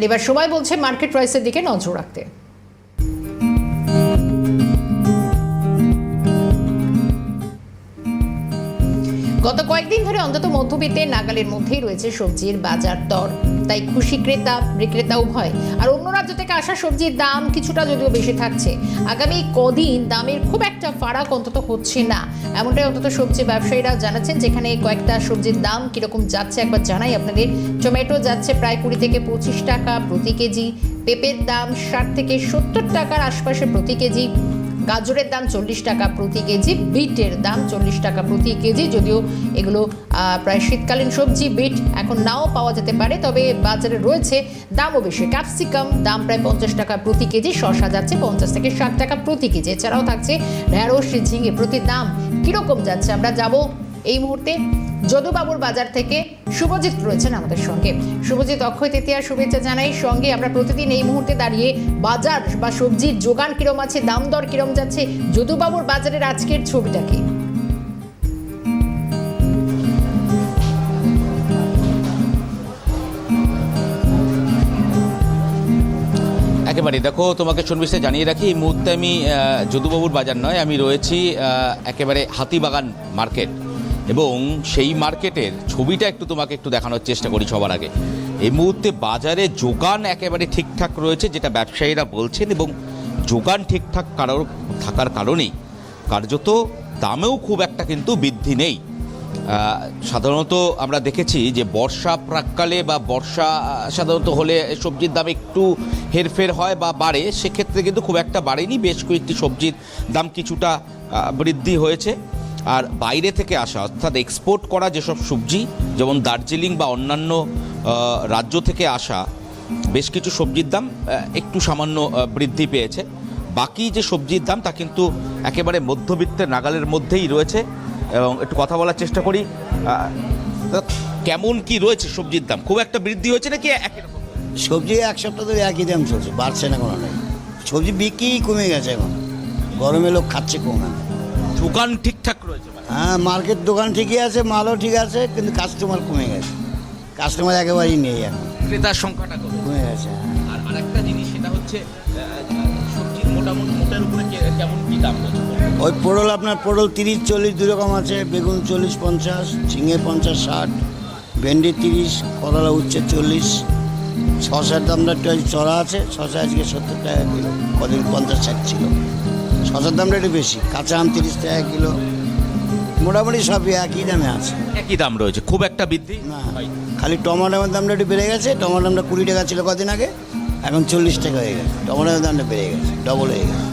এবার সবাই বলছে মার্কেট প্রাইসের দিকে নজর রাখতে। গত কয়েকদিন ধরে অন্তত মধ্যবিত্তের নাগালের মধ্যেই রয়েছে সবজির বাজার দর, তাই খুশি ক্রেতা বিক্রেতা উভয়। আর অন্য রাজ্য থেকে আসা সবজির দাম কিছুটা যদিও বেশি থাকছে, আগামী কদিন দামের খুব একটা ফারাক অন্তত হচ্ছে না, এমনটাই অন্তত সবজি ব্যবসায়ীরা জানাচ্ছেন। যেখানে কয়েকটা সবজির দাম কিরকম যাচ্ছে একবার জানাই আপনাদের। টমেটো যাচ্ছে প্রায় 20 থেকে 25 টাকা প্রতি কেজি, পেঁপের দাম 60 থেকে 70 টাকার আশপাশে প্রতি কেজি, গাজরের দাম 40 টাকা প্রতি কেজি, বিটের দাম 40 টাকা প্রতি কেজি। যদিও এগুলো প্রায় শীতকালীন সবজি, বিট এখন নাও পাওয়া যেতে পারে, তবে বাজারে রয়েছে দামও বেশি। ক্যাপসিকাম দাম প্রায় 50 টাকা প্রতি কেজি, শসা যাচ্ছে 50 থেকে 60 টাকা প্রতি কেজি। এছাড়াও থাকছে ঢেঁড়স, ঝিঙে প্রতি দাম কিরকম যাচ্ছে আমরা যাব এই মুহূর্তে যদুবাবুর বাজার থেকে। শুভজিৎ রয়েছেন আমাদের সঙ্গে। শুভজিৎ, অক্ষয় তৃতীয়া শুভেচ্ছা জানাই। সঙ্গে আমরা প্রতিদিন এই মুহূর্তে দাঁড়িয়ে বাজার বা সবজির যোগান কিরম আছে, দাম দর কিরম যাচ্ছে, যদুবাবুর বাজারের আজকের ছবিটা কি? একেবারে দেখো, তোমাকে সন্নিবেশে জানিয়ে রাখি, এই মুহূর্তে আমি যদুবাবুর বাজার নয়, আমি রয়েছি একেবারে হাতিবাগান মার্কেট, এবং সেই মার্কেটের ছবিটা তোমাকে একটু দেখানোর চেষ্টা করি সবার আগে। এই মুহূর্তে বাজারে যোগান একেবারে ঠিকঠাক রয়েছে, যেটা ব্যবসায়ীরা বলছেন, এবং যোগান ঠিকঠাক থাকার কারণেই কার্যত দামেও খুব একটা কিন্তু বৃদ্ধি নেই। সাধারণত আমরা দেখেছি যে বর্ষা প্রাককালে বা বর্ষা সাধারণত হলে সবজির দাম একটু হেরফের হয় বা বাড়ে, সেক্ষেত্রে কিন্তু খুব একটা বাড়েনি। বেশ কয়েকটি সবজির দাম কিছুটা বৃদ্ধি হয়েছে। আর বাইরে থেকে আসা অর্থাৎ এক্সপোর্ট করা যেসব সবজি, যেমন দার্জিলিং বা অন্যান্য রাজ্য থেকে আসা বেশ কিছু সবজির দাম একটু সামান্য বৃদ্ধি পেয়েছে। বাকি যে সবজির দাম তা কিন্তু একেবারে মধ্যবিত্তের নাগালের মধ্যেই রয়েছে। এবং একটু কথা বলার চেষ্টা করি, কেমন কি রয়েছে সবজির দাম? খুব একটা বৃদ্ধি হয়েছে নাকি একই রকম? সবজি এক সপ্তাহ ধরে একই দাম চলছে, বাড়ছে না কোনো নেই। সবজি বিক্রি কমে গেছে, এখন গরমে লোক খাচ্ছে কমে। দোকান ঠিকঠাক রয়েছে? হ্যাঁ, মার্কেট দোকান ঠিকই আছে, মালও ঠিক আছে, কিন্তু কাস্টমার কমে গেছে। কাস্টমার একেবারেই নেই এখন, ক্রেতার সংখ্যাটা কমে গেছে। আর আরেকটা জিনিস, সেটা হচ্ছে সবজির মোটামুটি মোটের উপরে কেমন কি দাম রয়েছে? ওই পটল, আপনার পটল 30-40 দু রকম আছে, বেগুন 40-50, ঝিঙে 50-60, ভেন্ডি 30, করলা উচ্ছে 40। শসার দামটা একটু চড়া আছে, শসা আজকে 70 টাকা কিলো, কদিন 50-60 ছিল। শসার দামটা একটু বেশি। কাঁচা আম 30 টাকা কিলো। মোটামুটি সবই একই দামে আছে, একই দাম রয়েছে, খুব একটা বৃদ্ধি না। খালি টমাটোর দামটা একটু বেড়ে গেছে। টমাটোর দামটা 20 টাকা ছিল কদিন আগে, এখন 40 টাকা হয়ে গেছে। টমাটোর দামটা বেড়ে গেছে, ডবল হয়ে গেছে।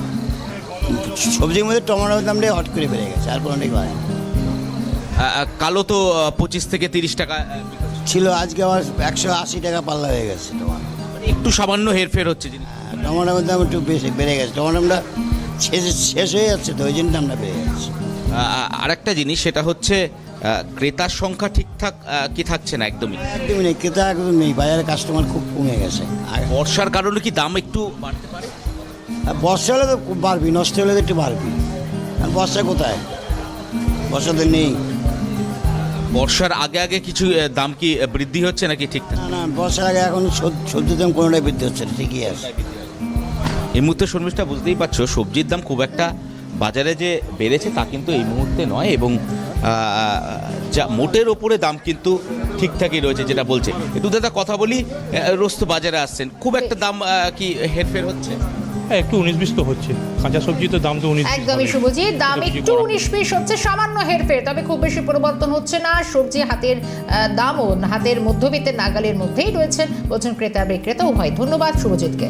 সবজির মধ্যে টমাটোর দামটাই হট করে বেড়ে গেছে, আর কোনোটাই বাড়ে। কালো তো 25 থেকে 30 টাকা ছিল, আজকে আবার 180 টাকা পাল্লা হয়ে গেছে টমাটো। একটু সামান্য হেরফের হচ্ছে। টমাটোর দাম একটু বেশি বেড়ে গেছে, টমাটোর দামটা শেষ হয়ে যাচ্ছে, তো ওই জন্য দামটা বেড়ে যাচ্ছে। আরেকটা জিনিস, সেটা হচ্ছে ক্রেতার সংখ্যা ঠিকঠাক কি থাকছে না? একদমই নেই, ক্রেতা একদম নেই, বাজারে কাস্টমার খুব কমে গেছে। আর বর্ষার কারণে কি দাম একটু বাড়তে পারে? বর্ষা হলে তো বাড়বি, নষ্ট হলে তো একটু বাড়বি। আর বর্ষা কোথায়? বর্ষা তো নেই। বর্ষার আগে আগে কিছু দাম কি বৃদ্ধি হচ্ছে নাকি ঠিকঠাক? না, বর্ষার আগে এখন সবজির দাম কোনোটাই বৃদ্ধি হচ্ছে না, ঠিকই আছে। এই মুহূর্তে শর্মিষ্ঠা, বুঝতেই পারছো সবজির দাম খুব একটা বাজারে যে বেড়েছে তা কিন্তু এই মুহূর্তে নয়, এবং যা মোটের ওপরে দাম কিন্তু ঠিকঠাকই রয়েছে, যেটা বলছে। একটু দাদা কথা বলি, রোজ তো বাজারে আসছেন, খুব একটা দাম কি হেরফের হচ্ছে? হ্যাঁ, একটু 19-20 তো হচ্ছে। কাঁচা সবজি তো দাম তো 19। একদমই শুভজিৎ, দাম একটু 19-20 হচ্ছে, সামান্য হেরফের, তবে খুব বেশি পরিবর্তন হচ্ছে না। সবজি হাতের দামও হাতের মধ্যবিত্তের নাগালের মধ্যেই রয়েছে বলছেন ক্রেতা বিক্রেতা উভয়। ধন্যবাদ শুভজিৎকে।